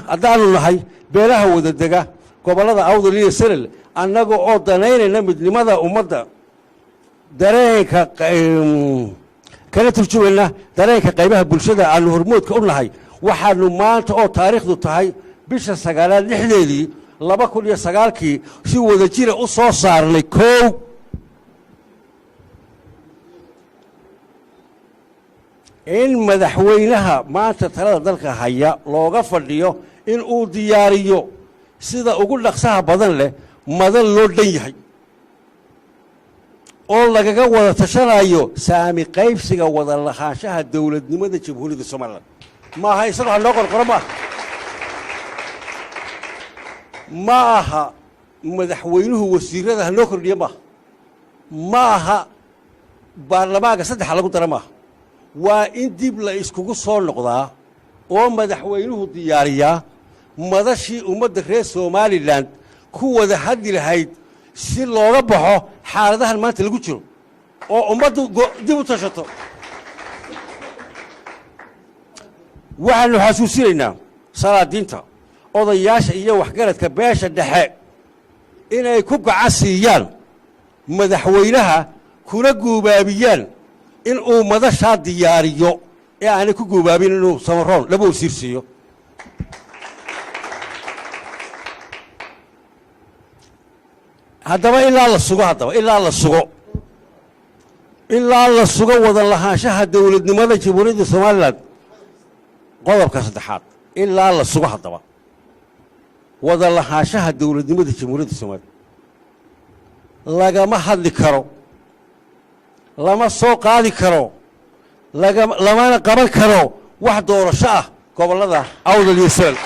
haddaanu nahay beelaha wadadega gobollada awdal iyo salel annaga oo danaynayna midnimada ummadda dareenka kana turjumayna dareenka qaybaha bulshada aanu hormoodka u nahay waxaanu maanta oo taariikhdu tahay bisha 9aad 6deedii 2009kii si wada jira u soo saarnay koow in madaxweynaha maanta talada dalka haya looga fadhiyo in uu diyaariyo sida ugu dhaqsaha badan leh madan loo dhan yahay oo lagaga wada tashanayo saami qaybsiga wada lahaanshaha dawladnimada jamhuuriyadda Soomaaliland ma aha isaga loo qorqoro ma aha madaxweynuhu wasiirada loo kordhiyo ma aha baarlamaanka saddex lagu daro ma waa in dib la iskugu soo noqdaa oo madaxweynuhu diyaariyaa madashii ummadda reer Soomaaliland ku wada hadli lahayd si looga baxo xaaladahan maanta lagu jiro oo ummaddu dib u tashato waxaanu xasuusinaynaa salaadiinta odayaasha iyo waxgaradka beesha dhexe inay ku gacasiiyaan madaxweynaha kuna guubaabiyaan in uu madashaa diyaariyo ee aanay ku guubaabin inuu samaroon laba wasiirsiiyo haddaba ilaa la sugo wada lahaanshaha dawladnimada jamhuuriyadda Soomaaliland qodobka saddexaad ilaa la sugo haddaba wada lahaanshaha dawladnimada jamhuuriyadda Soomaaliland lagama hadli karo lama soo qaadi karo lamana qaban karo wax doorasho ah gobollada awdal iyo salel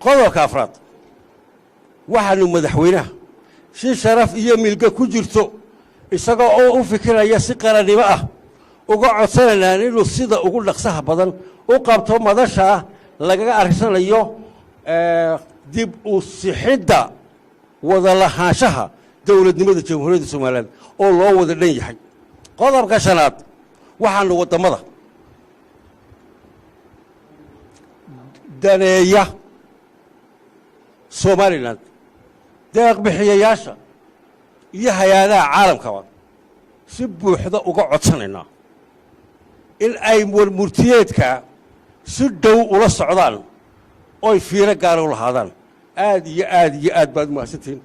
qodobka afraad waxaanu madaxweynaha si sharaf iyo milga ku jirto isaga oo u fikiraya si qarannimo ah uga codsanaynaa inuu sida ugu dhaqsaha badan u qabto madasha lagaga arsanayo dib u sixidda wada lahaanshaha dawladnimada jamhuuriyadda Soomaaliland oo loo wada dhan yahay qodobka shanaad waxaanu wadamada daneeya Soomaaliland deeq bixiyayaasha iyo hay'adaha caalamkaba si buuxda uga codsanaynaa in ay murtiyeedka si dhow ula socdaan oo fiiro gaar u lahaadaan aad iyo aad baad u mahadsantiin